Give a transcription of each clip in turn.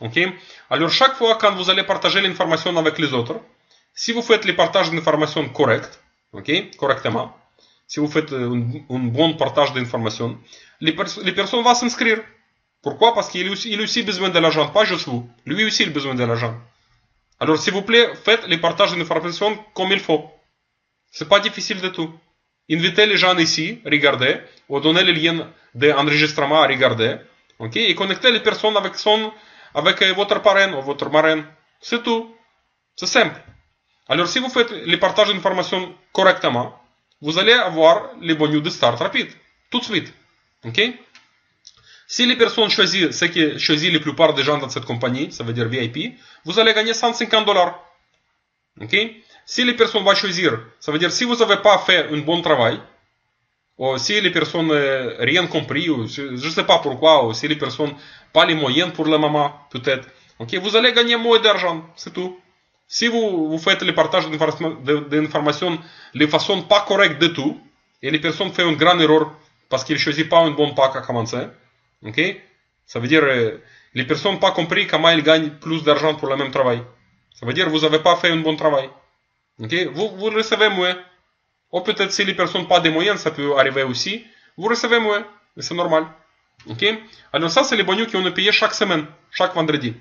Ok? Alors, chaque fois quand vous allez partager l'information avec les autres, si vous faites les partages d'informations corrects, ok, correctement, si vous faites un bon partage d'informations, les personnes vont s'inscrire. Pourquoi? Parce qu'il a aussi besoin de l'argent, pas juste vous. Lui aussi il a besoin de l'argent. Alors, s'il vous plaît, faites les partages d'informations comme il faut. C'est pas difficile du tout. Invitez les gens ici, regardez, ou donnez le lien d'enregistrement à regarder, ok, et connectez les personnes avec votre parrain ou votre marraine. C'est tout. C'est simple. Alors, si vous faites les partages d'informations correctement, vous allez avoir les bonus de start rapide, tout de suite. Ok? Si les personnes choisissent ce qui choisit la plupart des gens dans cette compagnie, ça veut dire VIP, vous allez gagner $150. Ok? Si les personnes vont choisir, ça veut dire si vous n'avez pas fait un bon travail, ou si les personnes rien compris, ou je ne sais pas pourquoi, ou si les personnes pas les moyens pour le moment, peut-être, ok, vous allez gagner moins d'argent, c'est tout. Si vous faites le partage d'informations de façon pas correcte du tout, et les personnes font une grande erreur parce qu'ils ne choisissent pas un bon pack à commencer, ok, ça veut dire les personnes n'ont pas compris comment ils gagnent plus d'argent pour le même travail. Ça veut dire que vous n'avez pas fait un bon travail. Ok, vous recevez moins. Ou peut-être si les personnes n'ont pas de moyens, ça peut arriver aussi, vous recevez moins. Mais c'est normal. Ok, alors ça c'est les bonus qu'on a payés chaque semaine, chaque vendredi.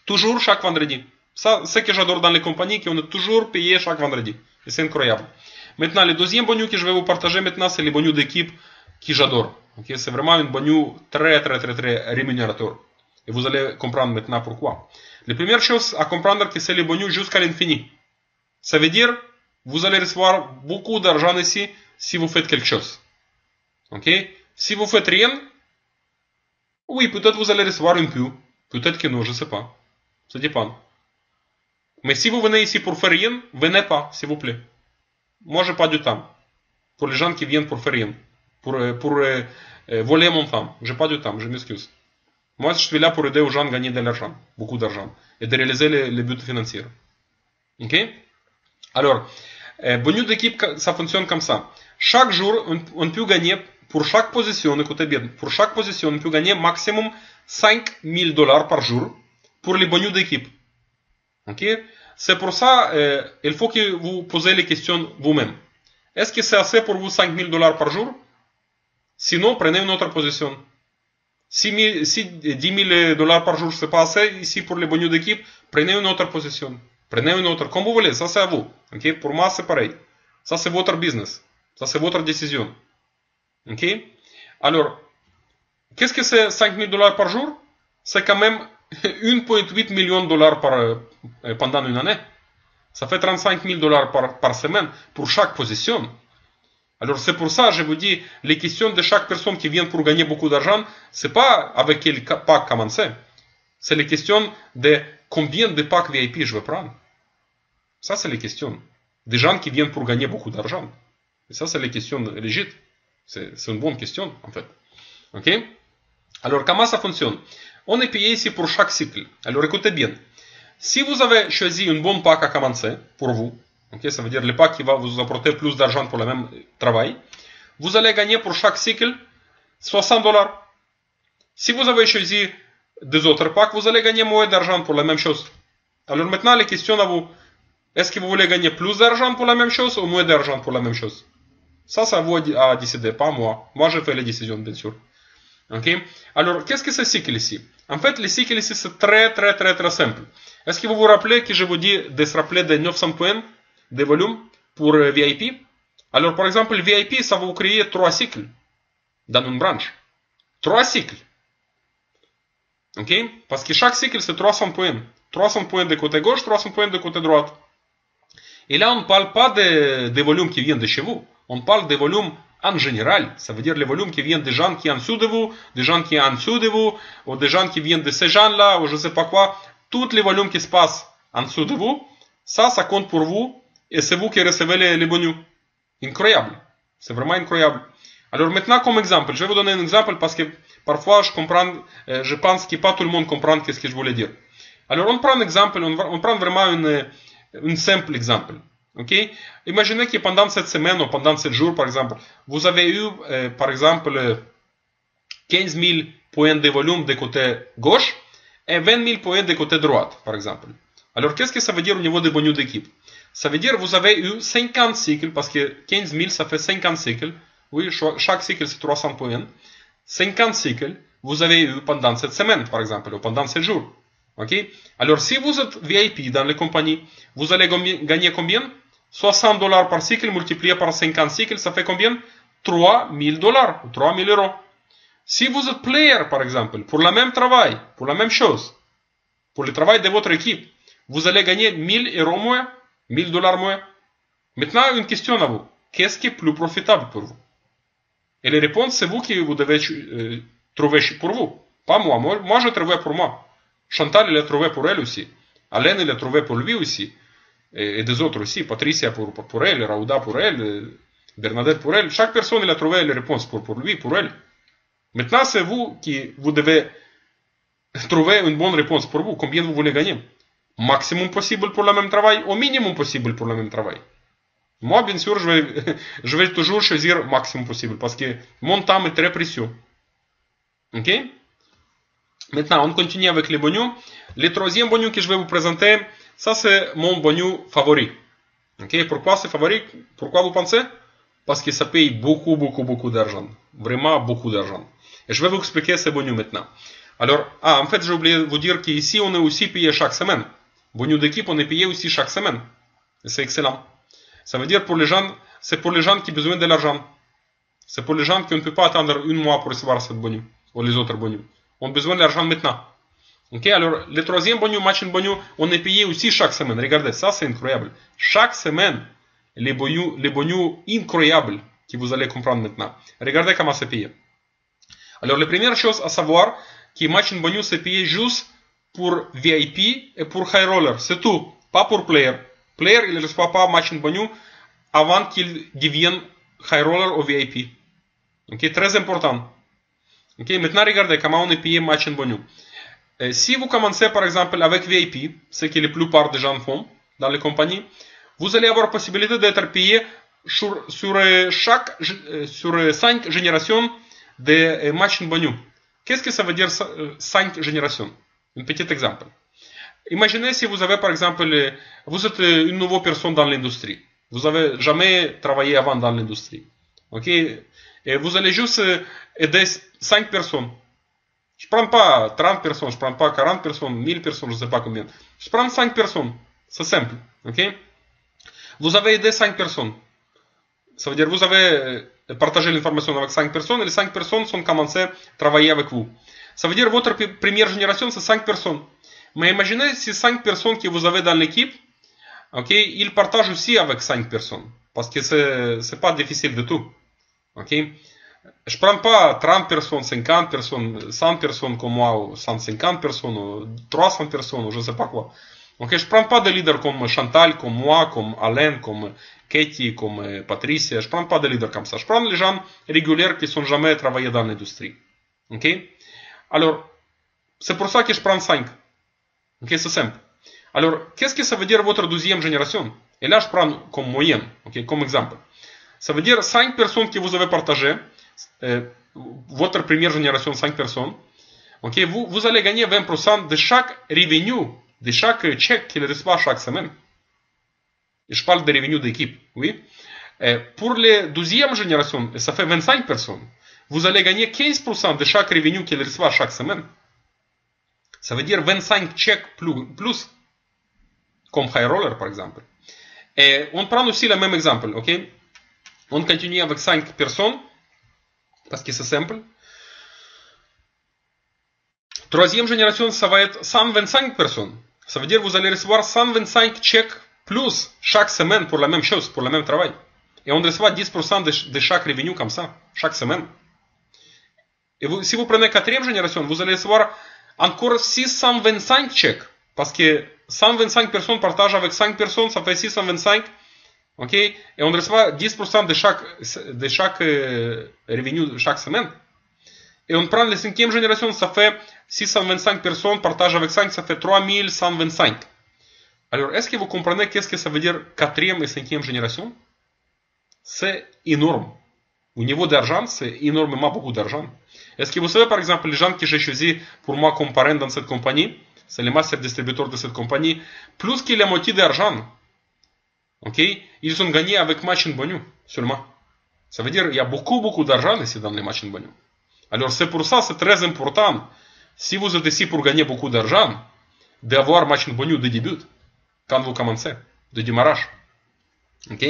Toujours chaque vendredi. Ça, c'est ce que j'adore dans les compagnies, qu'on a toujours payé chaque vendredi. Et c'est incroyable. Maintenant, le deuxième bonus que je vais vous partager maintenant, c'est les bonus d'équipe que j'adore. Okay? C'est vraiment un bonus très rémunérateur. Et vous allez comprendre maintenant pourquoi. La première chose à comprendre, que c'est les bonus jusqu'à l'infini. Ça veut dire, vous allez recevoir beaucoup d'argent ici si vous faites quelque chose. Ok? Si vous faites rien, oui, peut-être vous allez recevoir un peu. Peut-être que non, je ne sais pas. Ça dépend. Mais si vous venez ici pour faire rien, venez pas, s'il vous plaît. Moi, j'ai pas du temps. Pour les gens qui viennent pour faire rien. Pour voler mon temps. J'ai pas du temps, je m'excuse. Moi, je suis là pour aider aux gens à gagner de l'argent. Beaucoup d'argent. Et de réaliser les buts financiers. Ok? Alors, bonus d'équipe, ça fonctionne comme ça. Chaque jour, on peut gagner, pour chaque position, écoutez bien, pour chaque position, on peut gagner maximum $5,000 par jour pour les bonus d'équipe. Ok? C'est pour ça, il faut que vous posez les questions vous-même. Est-ce que c'est assez pour vous $5,000 par jour? Sinon, prenez une autre position. Si $10,000 par jour, c'est pas assez, ici pour les bonus d'équipe, prenez une autre position. Prenez une autre, comme vous voulez, ça c'est à vous. Okay? Pour moi, c'est pareil. Ça c'est votre business. Ça c'est votre décision. Ok? Alors, qu'est-ce que c'est $5,000 par jour? C'est quand même 1,8 million de dollars pendant une année. Ça fait $35,000 par semaine pour chaque position. Alors c'est pour ça, je vous dis, les questions de chaque personne qui vient pour gagner beaucoup d'argent, c'est pas avec quel pack commencer. C'est les questions de combien de packs VIP je vais prendre. Ça, c'est les questions. Des gens qui viennent pour gagner beaucoup d'argent. Et ça, c'est les questions légites. C'est une bonne question, en fait. Ok? Alors, comment ça fonctionne? On est payé ici pour chaque cycle. Alors, écoutez bien. Si vous avez choisi une bonne pack à commencer, pour vous, okay, ça veut dire le pack qui va vous apporter plus d'argent pour le même travail, vous allez gagner pour chaque cycle $60. Si vous avez choisi des autres packs, vous allez gagner moins d'argent pour la même chose. Alors maintenant, les questions à vous. Est-ce que vous voulez gagner plus d'argent pour la même chose ou moins d'argent pour la même chose? Ça, c'est à vous à décider, pas moi. Moi, je fais les décisions, bien sûr. Ok? Alors, qu'est-ce que c'est cycle ici? En fait, le cycle ici, c'est très simple. Est-ce que vous vous rappelez que je vous dis de se rappeler des 900 points de volume pour VIP? Alors, par exemple, le VIP, ça va vous créer 3 cycles dans une branche. 3 cycles. Ok? Parce que chaque cycle, c'est 300 points. 300 points de côté gauche, 300 points de côté droite. Et là, on ne parle pas des volumes qui viennent de chez vous. On parle des volumes en général. Ça veut dire les volumes qui viennent des gens qui sont en dessous de vous, des gens qui sont en dessous de vous, ou des gens qui viennent de ces gens-là, ou je ne sais pas quoi. Tous les volumes qui se passent en dessous de vous, ça compte pour vous, et c'est vous qui recevez les bonus. Incroyable. C'est vraiment incroyable. Alors maintenant, comme exemple, je vais vous donner un exemple parce que parfois je pense que pas tout le monde comprend ce que je voulais dire. Alors on prend un exemple, on prend vraiment un simple exemple. Okay? Imaginez que pendant cette semaine ou pendant 7 jours, par exemple, vous avez eu, par exemple, 15 000 points de volume de côté gauche et 20 000 points de côté droit, par exemple. Alors, qu'est-ce que ça veut dire au niveau des bonus d'équipe? Ça veut dire que vous avez eu 50 cycles, parce que 15 000, ça fait 50 cycles. Oui, chaque cycle, c'est 300 points. 50 cycles, vous avez eu pendant cette semaine, par exemple, ou pendant 7 jours. Ok? Alors, si vous êtes VIP dans les compagnies, vous allez gagner combien? 60 dollars par cycle multiplié par 50 cycles, ça fait combien? 3 000 dollars, ou 3 000 euros. Si vous êtes player, par exemple, pour le même travail, pour la même chose, pour le travail de votre équipe, vous allez gagner 1000 euros moins, 1000 dollars moins. Maintenant, une question à vous. Qu'est-ce qui est plus profitable pour vous? Et les réponses, c'est vous qui vous devez trouver pour vous. Pas moi. Moi, je trouvais pour moi. Chantal, elle a trouvé pour elle aussi. Alain, elle a trouvé pour lui aussi. Et des autres aussi. Patricia pour elle, Rauda pour elle, Bernadette pour elle. Chaque personne, elle a trouvé les réponses pour lui, pour elle. Maintenant, c'est vous qui vous devez trouver une bonne réponse pour vous. Combien vous voulez gagner? Maximum possible pour le même travail, au minimum possible pour le même travail. Moi, bien sûr, je vais toujours choisir maximum possible parce que mon temps est très précieux. Ok? Maintenant, on continue avec les bonus. Le troisième bonus que je vais vous présenter, ça c'est mon bonus favori. Ok? Pourquoi c'est favori? Pourquoi vous pensez? Parce que ça paye beaucoup d'argent. Vraiment beaucoup d'argent. Et je vais vous expliquer ces bonus maintenant. Alors, en fait, j'ai oublié de vous dire qu'ici, on est aussi payé chaque semaine. Bonus d'équipe, on est payé aussi chaque semaine. Et c'est excellent. Ça veut dire pour les gens, c'est pour les gens qui ont besoin de l'argent. C'est pour les gens qui ne peuvent pas attendre un mois pour recevoir cette bonus, ou les autres bonus. On a besoin de l'argent maintenant. Ok, alors, le troisième bonus, matching bonus, on est payé aussi chaque semaine. Regardez, ça c'est incroyable. Chaque semaine, les bonus incroyables que vous allez comprendre maintenant. Regardez comment c'est payé. Alors, la première chose à savoir, que matching bonus c'est payé juste pour VIP et pour high roller. C'est tout. Pas pour player. Player, il ne reçoit pas matching bonus avant qu'il devienne high roller ou VIP. Ok, très important. Ok, maintenant regardez comment on est payé matching bonus. Si vous commencez par exemple avec VIP, ce que la plupart des gens font dans les compagnies, vous allez avoir la possibilité d'être payé sur 5 générations de matching bonus. Qu'est-ce que ça veut dire 5 générations? Un petit exemple. Imaginez si vous avez par exemple, vous êtes une nouvelle personne dans l'industrie. Vous n'avez jamais travaillé avant dans l'industrie. Ok? Et vous allez juste aider 5 personnes. Je ne prends pas 30 personnes, je ne prends pas 40 personnes, 1000 personnes, je ne sais pas combien. Je prends 5 personnes. C'est simple. Ok? Vous avez aidé 5 personnes. Ça veut dire que vous avez partagé l'information avec 5 personnes et les 5 personnes sont commencées à travailler avec vous. Ça veut dire que votre première génération, c'est 5 personnes. Mais imaginez si 5 personnes que vous avez dans l'équipe, ok, ils partagent aussi avec 5 personnes. Parce que c'est pas difficile du tout. Ok? Je ne prends pas 30 personnes, 50 personnes, 100 personnes comme moi, ou 150 personnes, ou 300 personnes, ou je ne sais pas quoi. Okay, je ne prends pas de leaders comme Chantal, comme moi, comme Alain, comme Katie, comme Patricia. Je ne prends pas de leaders comme ça. Je prends les gens réguliers qui n'ont jamais travaillé dans l'industrie. Okay? Alors, c'est pour ça que je prends 5. Okay, c'est simple. Alors, qu'est-ce que ça veut dire votre deuxième génération? Et là, je prends comme moyenne, okay, comme exemple. Ça veut dire 5 personnes que vous avez partagées, votre première génération, 5 personnes. Okay, vous allez gagner 20% de chaque revenu, de chaque chèque qu'il reçoit chaque semaine. Et je parle de revenus d'équipe, oui. Pour les deuxième génération, ça fait 25 personnes. Vous allez gagner 15% de chaque revenu qu'il reçoit chaque semaine. Ça veut dire 25 chèques plus, comme high roller par exemple. Et on prend aussi le même exemple, ok? On continue avec 5 personnes, parce que c'est simple. Troisième génération, ça va être 125 personnes. Ça veut dire que vous allez recevoir 125 chèques plus chaque semaine pour la même chose, pour le même travail. Et on reçoit 10% de chaque revenu comme ça, chaque semaine. Et si vous prenez quatrième génération, vous allez recevoir encore 625 chèques. Parce que 125 personnes partagent avec 5 personnes, ça fait 625. Ok? Et on reçoit 10% de chaque revenu chaque semaine. Et on prend la cinquième génération, ça fait 625 personnes, partagent avec 5, ça fait 3125. Alors, est-ce que vous comprenez qu'est-ce que ça veut dire quatrième et cinquième génération? C'est énorme. Au niveau d'argent, c'est énormément beaucoup d'argent. Est-ce que vous savez, par exemple, les gens que j'ai choisis pour moi comme parrain dans cette compagnie, c'est les master distributeurs de cette compagnie, plus que la moitié d'argent, ok, ils ont gagné avec machine bonus seulement. Ça veut dire qu'il y a beaucoup d'argent ici dans les machines bonus. Alors c'est pour ça, c'est très important, si vous êtes ici pour gagner beaucoup d'argent, d'avoir machine bonus de début, quand vous commencez, de démarrage. Ok?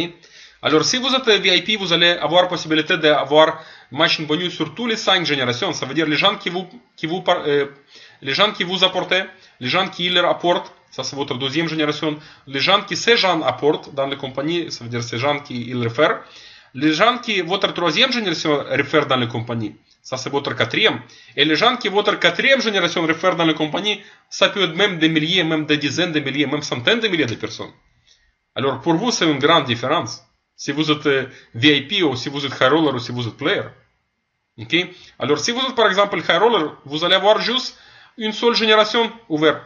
Alors si vous êtes VIP, vous allez avoir possibilité d'avoir machine bonus sur tous les 5 générations. Ça veut dire les gens qui vous apportent, les gens qui leur apportent, ça c'est votre deuxième génération, les gens qui ces gens apportent dans les compagnies, ça veut dire ces gens qui ils réfèrent, les gens qui votre troisième génération réfère dans les compagnies, ça c'est votre quatrième, et les gens qui votre quatrième génération réfèrent dans les compagnies, ça peut être même des milliers, même des dizaines de milliers, même centaines de milliers de personnes. Alors pour vous c'est une grande différence. Si vous êtes VIP ou si vous êtes high roller ou si vous êtes player. Okay? Alors si vous êtes par exemple high roller, vous allez avoir juste une seule génération ouverte.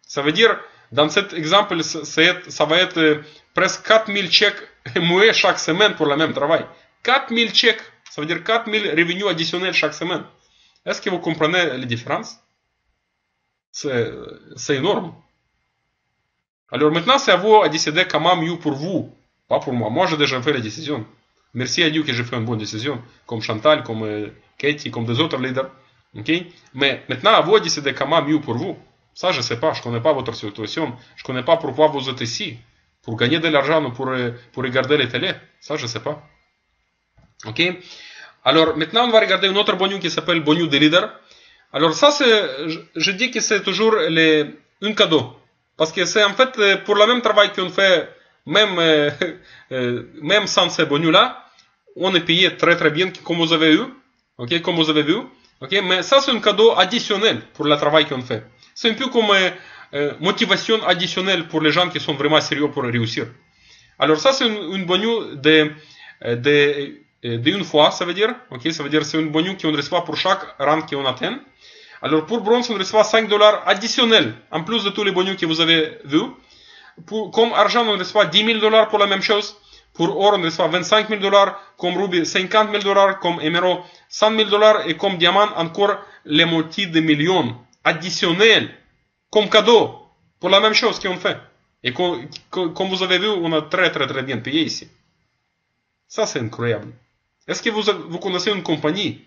Ça veut dire, dans cet exemple, ça va être presque 4000 chèques moués chaque semaine pour le même travail. 4000 chèques, ça veut dire 4000 revenus additionnels chaque semaine. Est-ce que vous comprenez les différences? C'est énorme. Alors maintenant, c'est à vous de décider comment mieux pour vous. Pas pour moi. Moi, j'ai déjà fait la décision. Merci à Dieu que j'ai fait une bonne décision. Comme Chantal, comme Katie, comme des autres leaders. Okay? Mais maintenant, à vous de décider comment mieux pour vous. Ça, je ne sais pas. Je ne connais pas votre situation. Je ne connais pas pourquoi vous êtes ici. Pour gagner de l'argent ou pour regarder les télés. Ça, je ne sais pas. Ok? Alors, maintenant, on va regarder une autre bonus qui s'appelle bonus de leader. Alors, ça, je dis que c'est toujours un cadeau. Parce que c'est en fait pour le même travail qu'on fait, même sans ces bonus-là, on est payé très bien, comme vous avez eu. Ok, comme vous avez vu. Ok, mais ça, c'est un cadeau additionnel pour le travail qu'on fait. C'est un peu comme motivation additionnelle pour les gens qui sont vraiment sérieux pour réussir. Alors ça, c'est une bonus d'une fois, ça veut dire. Ok, ça veut dire c'est une bonus qu'on reçoit pour chaque rang qu'on atteint. Alors pour bronze, on reçoit $5 additionnels, en plus de tous les bonus que vous avez vus. Comme argent, on reçoit $10,000 pour la même chose. Pour or, on reçoit $25,000. Comme rubis, $50,000. Comme émeraude, $100,000. Et comme diamant, encore les moitiés de millions additionnels. Comme cadeau. Pour la même chose qu'on fait. Et comme vous avez vu, on a très bien payé ici. Ça, c'est incroyable. Est-ce que vous connaissez une compagnie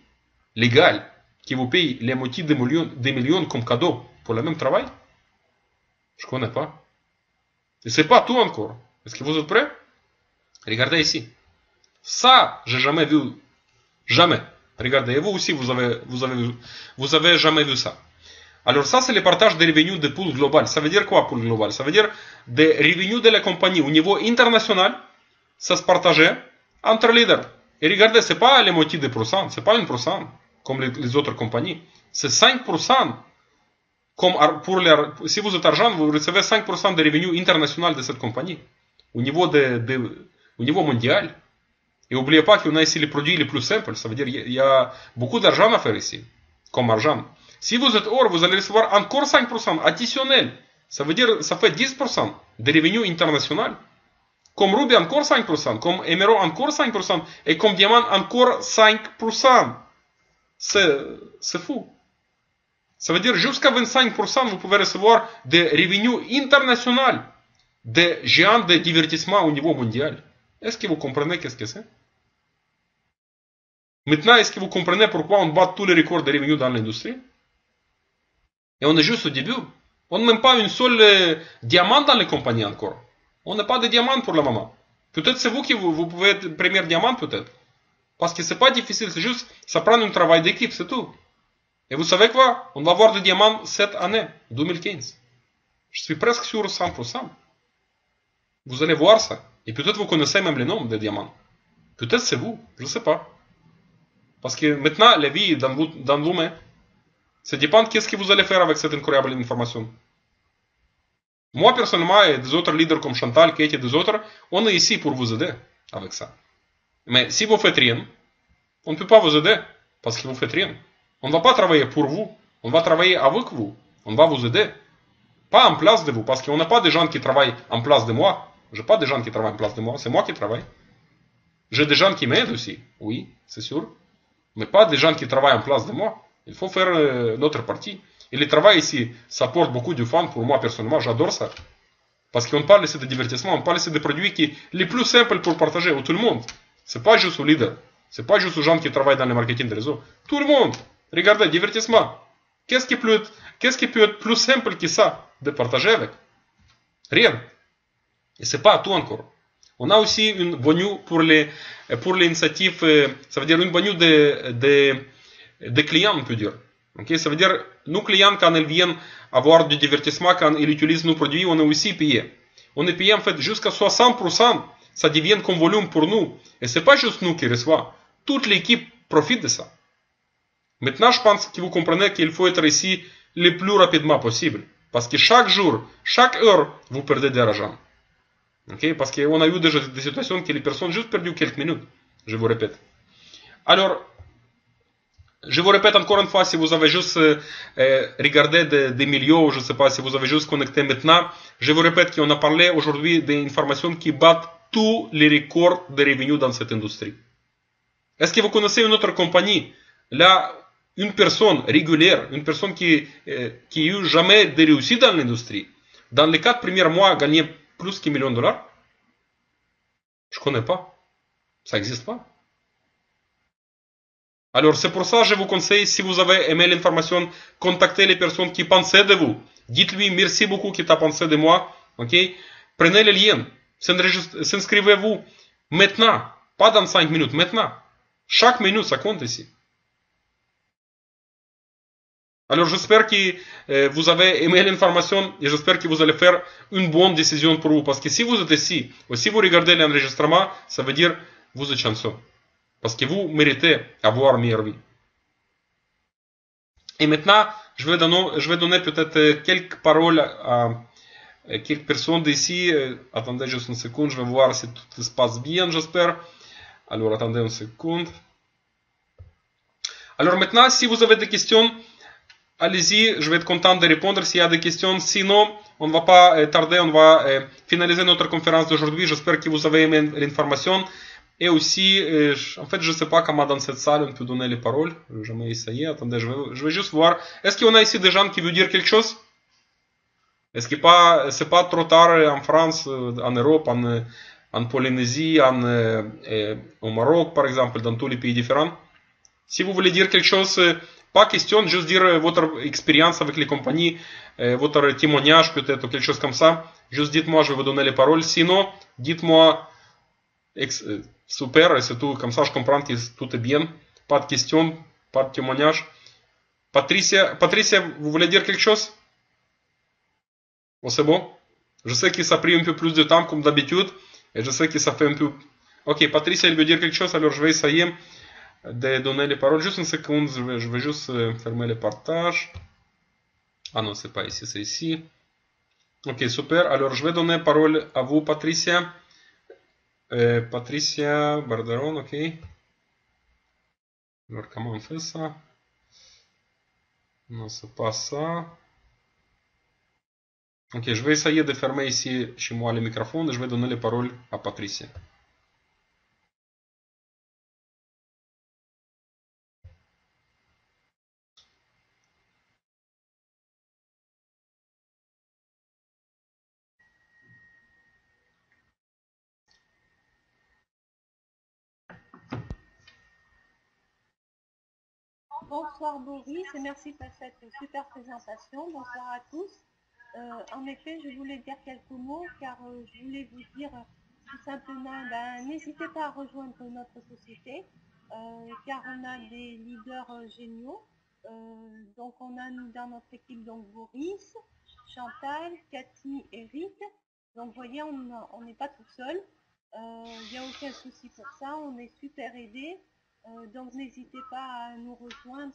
légale qui vous paye les moitiés des millions comme cadeau pour le même travail? Je ne connais pas. Et c'est pas tout encore. Est-ce que vous êtes prêts? Regardez ici. Ça, j'ai jamais vu. Jamais. Regardez, et vous aussi, vous avez jamais vu ça. Alors ça, c'est le partage des revenus de pool global. Ça veut dire quoi, pool global? Ça veut dire des revenus de la compagnie au niveau international, ça se partageait entre leaders. Et regardez, c'est pas les moitiés de pourcents, c'est pas 1%, comme les autres compagnies. C'est 5%. Comme si vous êtes argent, vous recevez 5% des revenus internationaux de cette compagnie. Au niveau mondial. Et n'oubliez pas qu'on a ici les produits les plus simples. Ça veut dire qu'il y a beaucoup d'argent à faire ici. Comme argent. Si vous êtes or, vous allez recevoir encore 5% additionnel. Ça veut dire, ça fait 10% des revenus internationaux. Comme rubis, encore 5%. Comme émeraude, encore 5%. Et comme diamant, encore 5%. C'est fou. Ça veut dire jusqu'à 25%, vous pouvez recevoir des revenus internationaux des géants de divertissement au niveau mondial. Est-ce que vous comprenez qu'est-ce que c'est? Maintenant, est-ce que vous comprenez pourquoi on bat tous les records de revenus dans l'industrie? Et on est juste au début. On n'a même pas une seule diamant dans les compagnies encore. On n'a pas de diamant pour le moment. Peut-être c'est vous qui vous pouvez être premier diamant peut-être. Parce que c'est pas difficile, c'est juste, ça prend un travail d'équipe, c'est tout. Et vous savez quoi? On va avoir des diamants cette année, 2015. Je suis presque sûr 100%. Vous allez voir ça. Et peut-être vous connaissez même les noms des diamants. Peut-être c'est vous, je ne sais pas. Parce que maintenant, la vie est dans vos mains. Ça dépend de qu'est-ce que vous allez faire avec cette incroyable information. Moi, personnellement, et des autres leaders comme Chantal, Katie et des autres, on est ici pour vous aider avec ça. Mais si vous faites rien, on ne peut pas vous aider parce que vous faites rien. On ne va pas travailler pour vous, on va travailler avec vous. On va vous aider. Pas en place de vous, parce qu'on n'a pas des gens qui travaillent en place de moi. Je n'ai pas des gens qui travaillent en place de moi, c'est moi qui travaille. J'ai des gens qui m'aident aussi, oui, c'est sûr. Mais pas des gens qui travaillent en place de moi. Il faut faire l'autre partie. Et le travail ici, ça porte beaucoup de fun pour moi personnellement, j'adore ça. Parce qu'on parle ici de divertissement, on parle ici de produits qui les plus simples pour partager à tout le monde. C'est pas juste aux leaders, c'est pas juste aux gens qui travaillent dans le marketing de réseau. Tout le monde, regardez, divertissement. Qu'est-ce qui peut être plus simple que ça de partager avec? Rien. Et c'est pas tout encore. On a aussi une bonus pour l'initiative, ça veut dire une bonus de clients, on peut dire. Okay? Ça veut dire, nos clients, quand ils viennent avoir du divertissement, quand ils utilisent nos produits, on est aussi payé. On est payé en fait jusqu'à 60%. Ça devient comme volume pour nous. Et c'est pas juste nous qui recevons. Toute l'équipe profite de ça. Maintenant, je pense que vous comprenez qu'il faut être ici le plus rapidement possible. Parce que chaque jour, chaque heure, vous perdez de l'argent. Okay? Parce qu'on a eu déjà des situations que les personnes ont juste perdu quelques minutes. Je vous répète. Alors, je vous répète encore une fois, si vous avez juste regardé des milieux, je ne sais pas, si vous avez juste connecté maintenant, je vous répète qu'on a parlé aujourd'hui d'informations qui battent tous les records de revenus dans cette industrie. Est-ce que vous connaissez une autre compagnie? Là, une personne régulière, une personne qui n'a eu jamais de réussite dans l'industrie, dans les 4 premiers mois, a gagné plus qu'un million de dollars? Je ne connais pas. Ça n'existe pas. Alors c'est pour ça que je vous conseille, si vous avez aimé l'information, contactez les personnes qui pensaient de vous. Dites-lui merci beaucoup qui t'a pensé de moi. Ok? Prenez le lien. S'inscrivez-vous maintenant. Pas dans 5 minutes, maintenant. Chaque minute, ça compte ici. Alors j'espère que vous avez aimé l'information et j'espère que vous allez faire une bonne décision pour vous. Parce que si vous êtes ici, ou si vous regardez l'enregistrement, ça veut dire que vous êtes chanceux. Parce que vous méritez avoir une meilleure vie. Et maintenant, je vais donner peut-être quelques paroles à quelques personnes d'ici. Attendez juste une seconde, je vais voir si tout se passe bien, j'espère. Alors, attendez une seconde. Alors maintenant, si vous avez des questions, allez-y, je vais être content de répondre s'il y a des questions. Sinon, on ne va pas tarder, on va finaliser notre conférence d'aujourd'hui. J'espère que vous avez aimé l'information. Et aussi, en fait, je ne sais pas comment dans cette salle on peut donner les paroles. Je vais jamais essayer. Attendez, je vais juste voir. Est-ce qu'il y en a ici des gens qui veulent dire quelque chose? Est-ce que c'est pas trop tard en France, en Europe, en Polynésie, au Maroc, par exemple, dans tous les pays différents? Si vous voulez dire quelque chose, pas question, juste dire votre expérience avec les compagnies, votre témoignage peut-être, ou quelque chose comme ça. Juste dites-moi, je vais vous donner les paroles. Sinon, dites-moi, super, et c'est tout. Comme ça, je comprends que tout est bien. Pas de questions, pas de témoignage. Patricia, vous voulez dire quelque chose? Bon, c'est bon. Je sais que ça a pris un peu plus de temps, comme d'habitude. Et je sais que ça fait un peu... Ok, Patricia, elle veut dire quelque chose, alors je vais essayer de donner les paroles. Juste une seconde, je vais juste fermer le partage. Ah non, c'est pas ici, c'est ici. Ok, super. Alors, je vais donner parole à vous, Patricia. Patricia Bardaron, ok. Alors, comment on fait ça? Non, c'est pas ça. Ok, je vais essayer de fermer ici chez moi le microphone et je vais donner les paroles à Patricia. Bonsoir Boris et merci pour cette super présentation. Bonsoir à tous. En effet, je voulais dire quelques mots car je voulais vous dire tout simplement, n'hésitez pas à rejoindre notre société car on a des leaders géniaux. Donc on a nous dans notre équipe donc Boris, Chantal, Cathy, Eric. Donc vous voyez, on n'est pas tout seul. Il n'y a aucun souci pour ça, on est super aidés. Donc n'hésitez pas à nous rejoindre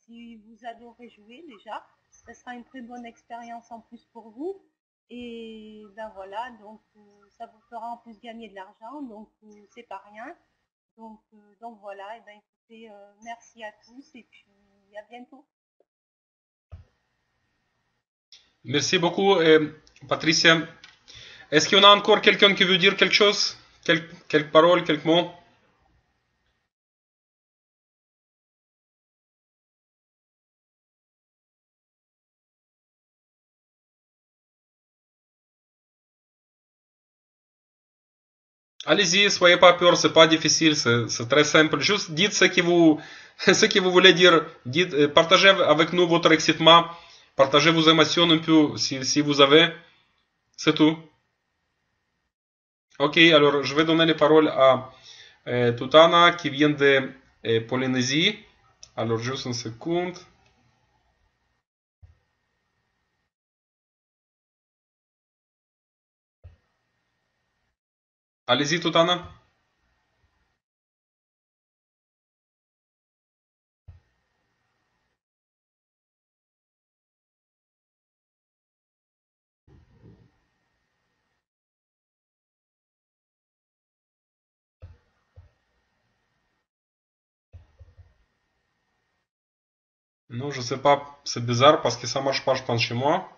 si vous adorez jouer déjà. Ce sera une très bonne expérience en plus pour vous. Et ben voilà, donc ça vous fera en plus gagner de l'argent, donc c'est pas rien. Donc voilà, et ben écoutez, merci à tous et puis à bientôt. Merci beaucoup, Patricia. Est-ce qu'il y en a encore quelqu'un qui veut dire quelque chose? Quelques paroles, quelques mots? Allez-y, soyez pas peur, c'est pas difficile, c'est très simple. Juste dites ce que vous voulez dire. Dites, partagez avec nous votre excitement, partagez vos émotions un peu si vous avez. C'est tout. Ok, alors je vais donner les paroles à Tutana qui vient de Polynésie. Alors juste une seconde. Allez-y Tutana. Non, je sais pas, c'est bizarre parce que ça marche pas, je pense, chez moi.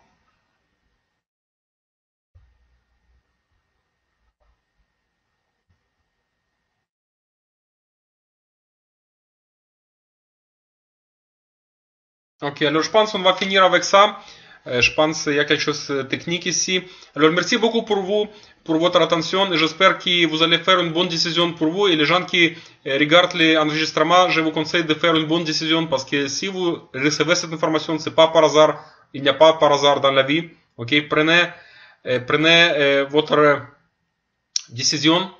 Ok, alors je pense qu'on va finir avec ça. Je pense qu'il y a quelque chose de technique ici. Alors merci beaucoup pour vous, pour votre attention. J'espère que vous allez faire une bonne décision pour vous. Et les gens qui regardent les enregistrements, je vous conseille de faire une bonne décision parce que si vous recevez cette information, c'est pas par hasard. Il n'y a pas par hasard dans la vie. Ok, prenez votre décision.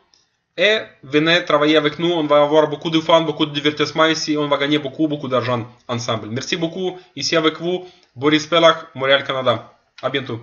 Et venez travailler avec nous, on va avoir beaucoup de fun, beaucoup de divertissement ici, on va gagner beaucoup d'argent ensemble. Merci beaucoup, ici avec vous, Boris Pelach, Montréal, Canada. À bientôt.